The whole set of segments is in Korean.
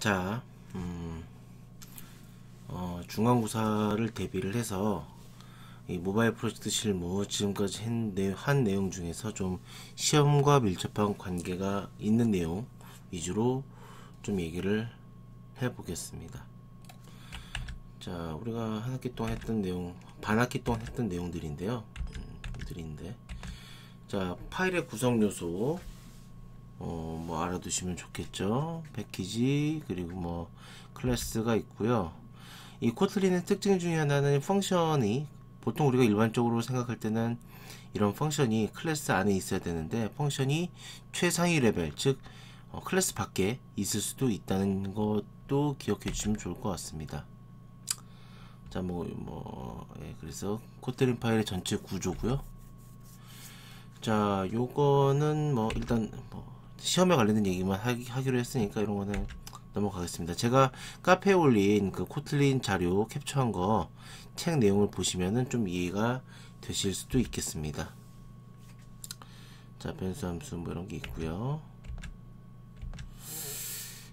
자, 중간고사를 대비를 해서 이 모바일 프로젝트 실무 지금까지 한 내용 중에서 좀 시험과 밀접한 관계가 있는 내용 위주로 좀 얘기를 해보겠습니다. 자, 우리가 한 학기 동안 했던 내용, 반 학기 동안 했던 내용들인데요. 자, 파일의 구성 요소 뭐 알아두시면 좋겠죠. 패키지 그리고 뭐 클래스가 있고요. 이 코틀린의 특징 중에 하나는 펑션이, 보통 우리가 일반적으로 생각할 때는 이런 펑션이 클래스 안에 있어야 되는데 펑션이 최상위 레벨, 즉 클래스 밖에 있을 수도 있다는 것도 기억해 주시면 좋을 것 같습니다. 자, 그래서 코틀린 파일의 전체 구조고요. 자, 요거는 일단 시험에 관련된 얘기만 하기로 했으니까 이런 거는 넘어가겠습니다. 제가 카페에 올린 그 코틀린 자료 캡처한 거 책 내용을 보시면은 좀 이해가 되실 수도 있겠습니다. 자, 변수 함수 뭐 이런 게 있고요.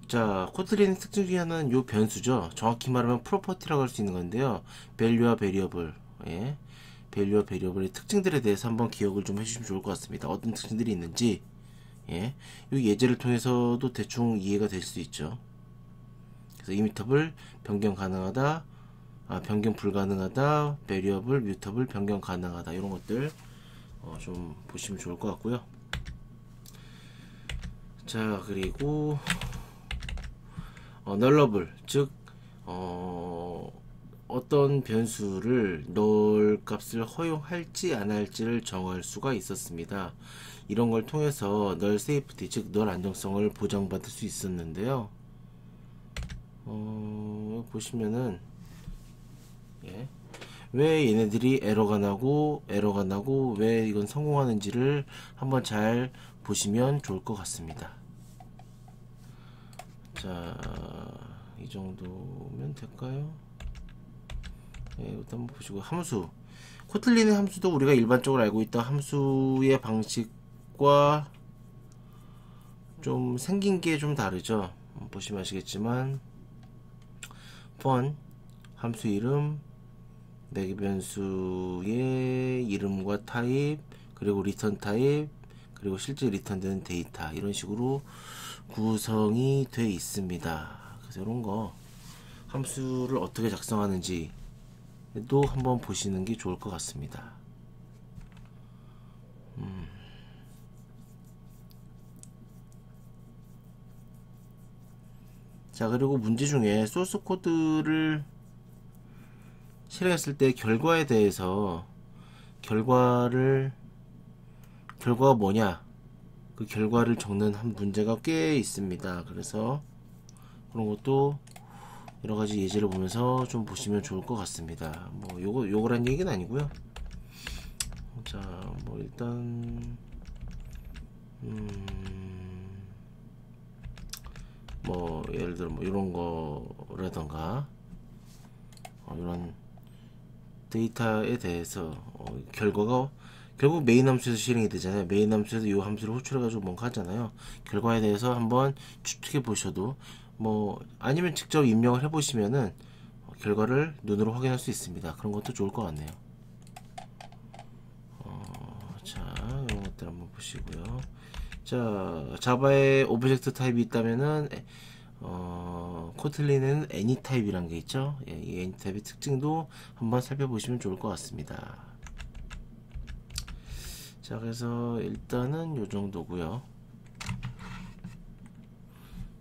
자, 코틀린의 특징 중에 하나는 요 변수죠. 정확히 말하면 프로퍼티라고 할 수 있는 건데요. 밸류와 베리어블, 밸류와 베리어블의 특징들에 대해서 한번 기억을 좀 해주시면 좋을 것 같습니다. 어떤 특징들이 있는지, 이 예제를 통해서도 대충 이해가 될 수 있죠. 그래서 이미터블 변경 가능하다, 변경 불가능하다, 베리어블, 뮤터블 변경 가능하다, 이런 것들 좀 보시면 좋을 것 같고요. 자, 그리고 널러블, 즉 어떤 변수를 넣을 값을 허용할지 안 할지를 정할 수가 있었습니다. 이런 걸 통해서 널 세이프티, 즉 널 안정성을 보장받을 수 있었는데요. 보시면은 왜 얘네들이 에러가 나고 왜 이건 성공하는지를 한번 잘 보시면 좋을 것 같습니다. 자, 이 정도면 될까요? 이것도 한번 보시고, 함수, 코틀린의 함수도 우리가 일반적으로 알고 있던 함수의 방식과 좀 생긴 게 좀 다르죠. 보시면 아시겠지만 펀, 함수 이름, 매개 변수의 이름과 타입, 그리고 리턴 타입, 그리고 실제 리턴되는 데이터, 이런 식으로 구성이 되어 있습니다. 그래서 이런 거 함수를 어떻게 작성하는지 도 한번 보시는 게 좋을 것 같습니다. 자, 그리고 문제 중에 소스 코드를 실행했을 때 결과에 대해서 결과가 뭐냐, 그 결과를 적는 한 문제가 꽤 있습니다. 그래서 그런 것도 여러 가지 예제를 보면서 좀 보시면 좋을 것 같습니다. 요거란 얘기는 아니고요. 자, 일단 예를 들어 이런 거라던가 이런 데이터에 대해서 결과가 결국 메인 함수에서 실행이 되잖아요. 메인 함수에서 이 함수를 호출해 가지고 뭔가 하잖아요. 결과에 대해서 한번 추측해 보셔도, 아니면 직접 입력을 해 보시면은 결과를 눈으로 확인할 수 있습니다. 그런 것도 좋을 것 같네요. 자, 이런 것들 한번 보시고요. 자, 자바에 오브젝트 타입이 있다면은 코틀린에는 애니 타입이란 게 있죠. 이 애니 타입의 특징도 한번 살펴보시면 좋을 것 같습니다. 자, 그래서 일단은 요 정도고요.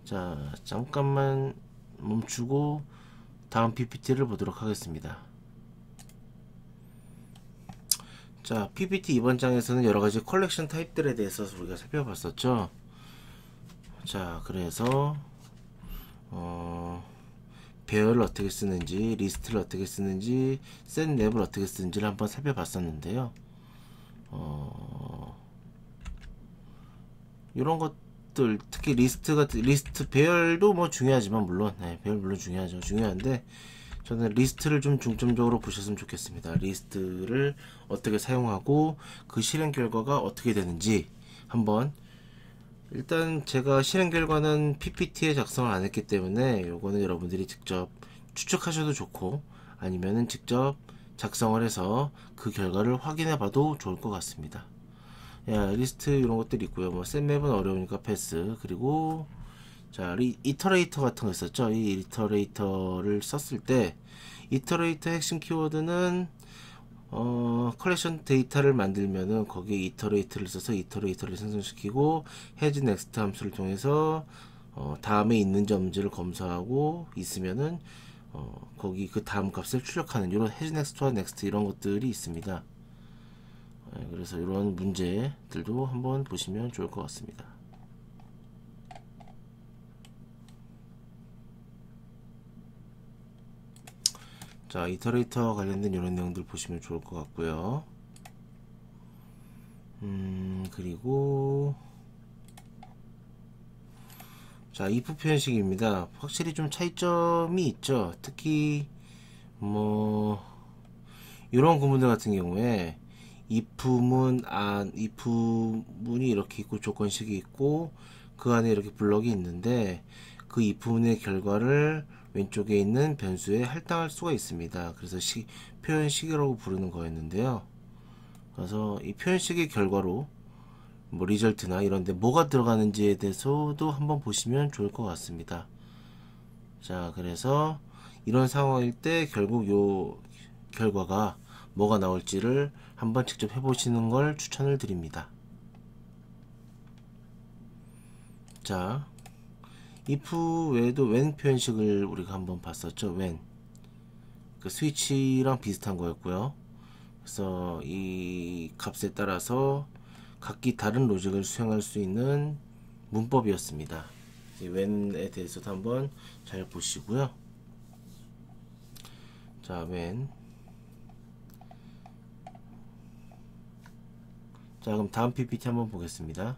자, 잠깐만 멈추고 다음 PPT를 보도록 하겠습니다. 자, PPT 이번 장에서는 여러가지 컬렉션 타입들에 대해서 우리가 살펴봤었죠. 자, 그래서 배열을 어떻게 쓰는지, 리스트를 어떻게 쓰는지, 셋랩을 어떻게 쓰는지를 한번 살펴봤었는데요. 이런 것들, 특히 리스트 배열도 중요하지만, 물론 배열 물론 중요한데 저는 리스트를 좀 중점적으로 보셨으면 좋겠습니다. 리스트를 어떻게 사용하고 그 실행 결과가 어떻게 되는지 한번 일단 제가 실행 결과는 PPT에 작성을 안 했기 때문에 요거는 여러분들이 직접 추측하셔도 좋고 아니면은 직접 작성을 해서 그 결과를 확인해 봐도 좋을 것 같습니다. 야, 리스트 이런 것들이 있고요. 뭐 셋맵은 어려우니까 패스. 그리고 자, 이터레이터 같은 거 있었죠. 이 이터레이터를 썼을 때 이터레이터 핵심 키워드는 컬렉션 데이터를 만들면은 거기에 이터레이터를 써서 이터레이터를 생성시키고 헤즈 넥스트 함수를 통해서 다음에 있는 점들을 검사하고 있으면은 거기 그 다음 값을 출력하는 이런 헤즈 넥스트와 넥스트 이런 것들이 있습니다. 그래서 이런 문제들도 한번 보시면 좋을 것 같습니다. 자, 이터레이터 관련된 이런 내용들 보시면 좋을 것 같고요. 그리고 자, if 표현식입니다. 확실히 좀 차이점이 있죠. 특히 뭐 이런 구문들 같은 경우에 if문이 이렇게 있고 조건식이 있고 그 안에 이렇게 블럭이 있는데 그 if문의 결과를 왼쪽에 있는 변수에 할당할 수가 있습니다. 그래서 표현식이라고 부르는 거였는데요. 그래서 이 표현식의 결과로 뭐 리절트나 이런데 뭐가 들어가는지에 대해서도 한번 보시면 좋을 것 같습니다. 자, 그래서 이런 상황일 때 결국 요 결과가 뭐가 나올지를 한번 직접 해보시는 걸 추천을 드립니다. 자, if 외에도 when 표현식을 우리가 한번 봤었죠. when 그 스위치랑 비슷한 거였고요. 그래서 이 값에 따라서 각기 다른 로직을 수행할 수 있는 문법이었습니다. when에 대해서도 한번 잘 보시고요. 자, when. 자, 그럼 다음 PPT 한번 보겠습니다.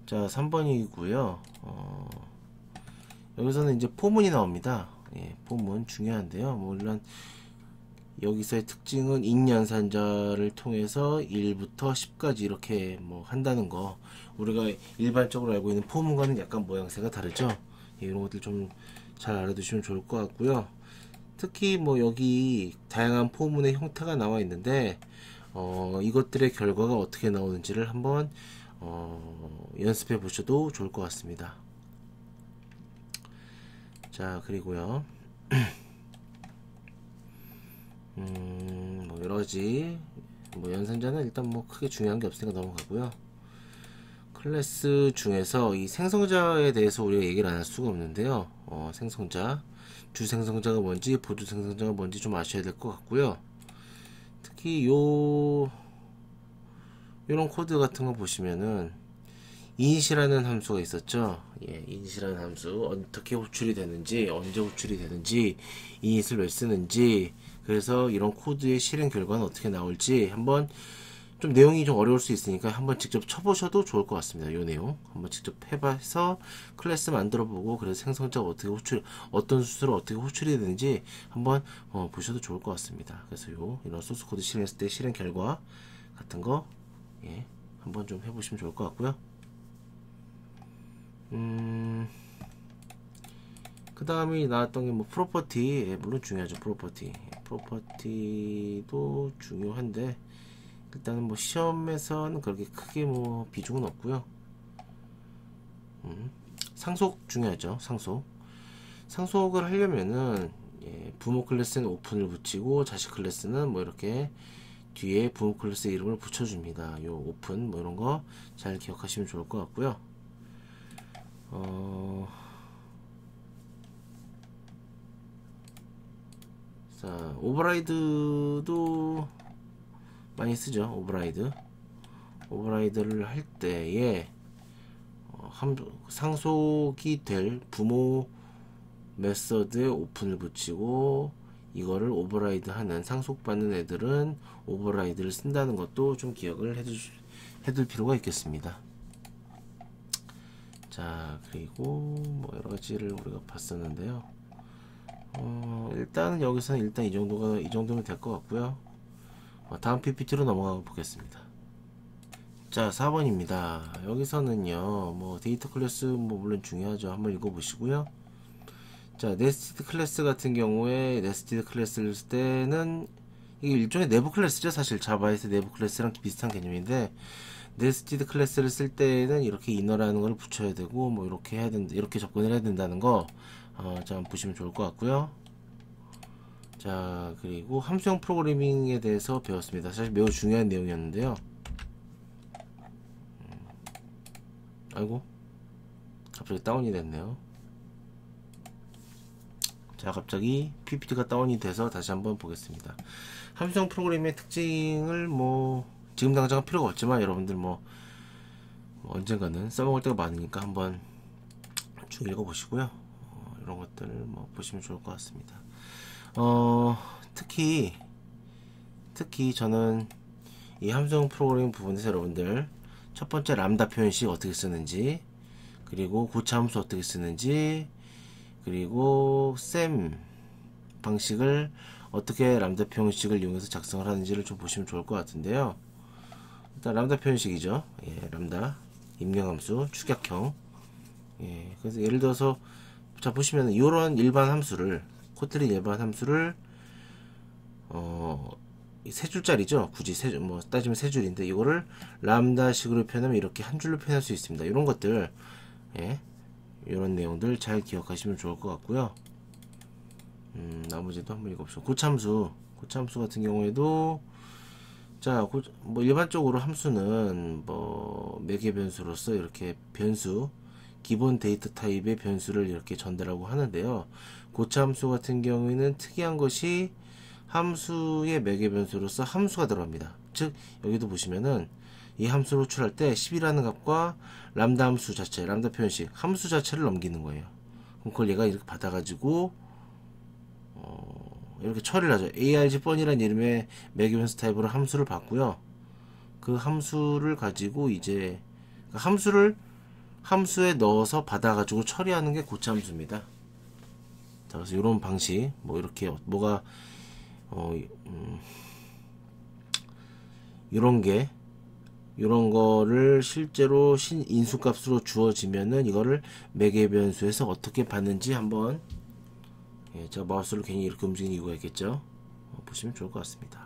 자, 3번이고요. 여기서는 이제 포문이 나옵니다. 예, 포문 중요한데요. 물론 여기서의 특징은 인연산자를 통해서 1부터 10까지 이렇게 뭐 한다는 거. 우리가 일반적으로 알고 있는 포문과는 약간 모양새가 다르죠. 예, 이런 것들 좀 잘 알아두시면 좋을 것 같고요. 특히 뭐 여기 다양한 포문의 형태가 나와 있는데 이것들의 결과가 어떻게 나오는지를 한번 연습해 보셔도 좋을 것 같습니다. 자, 그리고요. 뭐 여러가지 뭐 연산자는 일단 뭐 크게 중요한 게 없으니까 넘어가고요. 클래스 중에서 이 생성자에 대해서 우리가 얘기를 안 할 수가 없는데요. 생성자, 주 생성자가 뭔지, 보조 생성자가 뭔지 좀 아셔야 될 것 같고요. 특히 요런 코드 같은 거 보시면은 init이라는 함수가 있었죠. 예, init이라는 함수 어떻게 호출이 되는지, 언제 호출이 되는지, init을 왜 쓰는지, 그래서 이런 코드의 실행 결과는 어떻게 나올지 한번 좀 내용이 좀 어려울 수 있으니까 한번 직접 쳐보셔도 좋을 것 같습니다. 이 내용 한번 직접 해봐서 클래스 만들어보고 그래서 생성자가 어떻게 어떤 수수로 어떻게 호출이 되는지 한번 보셔도 좋을 것 같습니다. 그래서 이런 소스 코드 실행했을 때 실행 결과 같은 거 예, 한번 좀 해보시면 좋을 것 같고요. 그 다음에 나왔던 게 뭐 프로퍼티. 예, 물론 중요하죠. 프로퍼티도 중요한데 일단은 뭐 시험에서는 그렇게 크게 뭐 비중은 없고요. 상속 중요하죠. 상속을 하려면은 예, 부모 클래스는 오픈을 붙이고 자식 클래스는 뭐 이렇게 뒤에 부모 클래스 이름을 붙여줍니다. 요 오픈 뭐 이런 거 잘 기억하시면 좋을 것 같고요. 자, 오버라이드도 많이 쓰죠. 오버라이드를 할 때에 상속이 될 부모 메서드에 오픈을 붙이고 이거를 오버라이드 하는 상속받는 애들은 오버라이드를 쓴다는 것도 좀 기억을 해둘 필요가 있겠습니다. 자, 그리고 뭐 여러가지를 우리가 봤었는데요. 일단은 여기서는 일단 이 정도면 될 것 같고요. 다음 PPT로 넘어가 보겠습니다. 자, 4번입니다. 여기서는요, 뭐, 데이터 클래스, 뭐, 물론 중요하죠. 한번 읽어보시고요. 자, 네스티드 클래스 같은 경우에, 네스티드 클래스를 쓸 때는, 이게 일종의 내부 클래스죠. 사실 자바에서 내부 클래스랑 비슷한 개념인데, 네스티드 클래스를 쓸 때는 이렇게 이너라는 걸 붙여야 되고, 뭐, 이렇게 해야 된다, 이렇게 접근을 해야 된다는 거, 자, 한번 보시면 좋을 것 같고요. 자, 그리고 함수형 프로그래밍에 대해서 배웠습니다. 사실 매우 중요한 내용이었는데요. 아이고, 갑자기 다운이 됐네요. 자, 갑자기 PPT가 다운이 돼서 다시 한번 보겠습니다. 함수형 프로그램의 특징을 뭐 지금 당장은 필요가 없지만 여러분들 뭐 언젠가는 써먹을 때가 많으니까 한번 쭉 읽어보시고요. 이런 것들을 뭐 보시면 좋을 것 같습니다. 특히 저는 이 함수형 프로그래밍 부분에서 여러분들 첫 번째 람다 표현식 어떻게 쓰는지, 그리고 고차 함수 어떻게 쓰는지, 그리고 셈 방식을 어떻게 람다 표현식을 이용해서 작성을 하는지를 좀 보시면 좋을 것 같은데요. 일단 람다 표현식이죠. 예, 람다 입력함수 추격형. 예, 그래서 예를 들어서 자 보시면 이런 일반 함수를 코틀린 일반 함수를 세 줄짜리죠. 굳이 뭐 따지면 세 줄인데 이거를 람다식으로 표현하면 이렇게 한 줄로 표현할 수 있습니다. 이런 것들, 예, 이런 내용들 잘 기억하시면 좋을 것 같고요. 나머지도 한번 읽어보시죠. 고참수 같은 경우에도 자, 뭐 일반적으로 함수는 뭐 매개 변수로서 이렇게 변수 기본 데이터 타입의 변수를 이렇게 전달하고 하는데요. 고참수 같은 경우에는 특이한 것이 함수의 매개 변수로서 함수가 들어갑니다. 즉 여기도 보시면은 이 함수를 호출할 때 10이라는 값과 람다 함수 자체, 람다 표현식 함수 자체를 넘기는 거예요. 그럼 그걸 얘가 이렇게 받아가지고 이렇게 처리를 하죠. arg 뻔이라는 이름의 매개 변수 타입으로 함수를 받고요. 그 함수를 가지고 이제 함수에 넣어서 받아가지고 처리하는 게 고참수입니다. 자, 그래서 이런 방식, 뭐 이렇게 뭐가 이런 거를 실제로 인수값으로 주어지면은 이거를 매개 변수에서 어떻게 받는지 한번, 예, 제가 마우스를 괜히 이렇게 움직이는 이유가 있겠죠. 보시면 좋을 것 같습니다.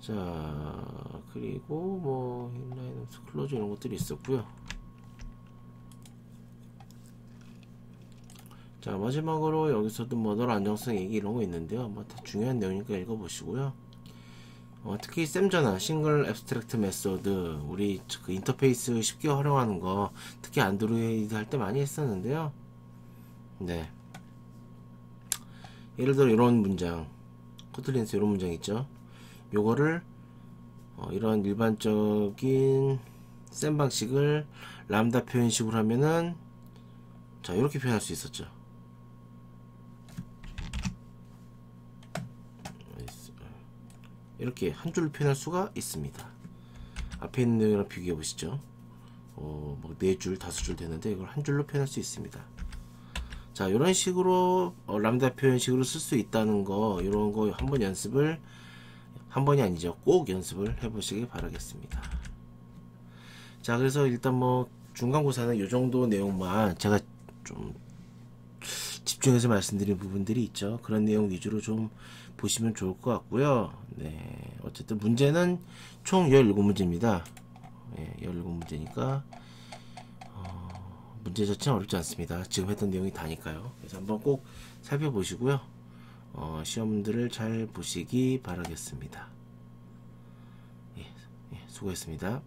자, 그리고 뭐 인라인 클로즈 이런 것들이 있었고요. 자, 마지막으로 여기서도 모델 안정성 얘기 이런 거 있는데요. 뭐 다 중요한 내용이니까 읽어보시고요. 특히 셈전화 싱글 앱스트랙트 메소드 우리 그 인터페이스 쉽게 활용하는 거 특히 안드로이드 할 때 많이 했었는데요. 네, 예를 들어 이런 문장, 코틀린에서 이런 문장 있죠. 요거를 이런 일반적인 셈 방식을 람다 표현식으로 하면은 자 이렇게 표현할 수 있었죠. 이렇게 한 줄로 표현할 수가 있습니다. 앞에 있는 내용이랑 비교해 보시죠. 뭐 4줄, 5줄 되는데 이걸 한 줄로 표현할 수 있습니다. 자, 이런 식으로 람다 표현식으로 쓸 수 있다는 거, 이런 거 한번 연습을, 한 번이 아니죠, 꼭 연습을 해보시기 바라겠습니다. 자, 그래서 일단 뭐 중간고사는 이 정도 내용만 제가 좀 집중해서 말씀드린 부분들이 있죠. 그런 내용 위주로 좀 보시면 좋을 것 같고요. 네, 어쨌든 문제는 총 17문제입니다. 예, 17문제니까 문제 자체는 어렵지 않습니다. 지금 했던 내용이 다니까요. 그래서 한번 꼭 살펴보시고요. 시험들을 잘 보시기 바라겠습니다. 예, 수고했습니다.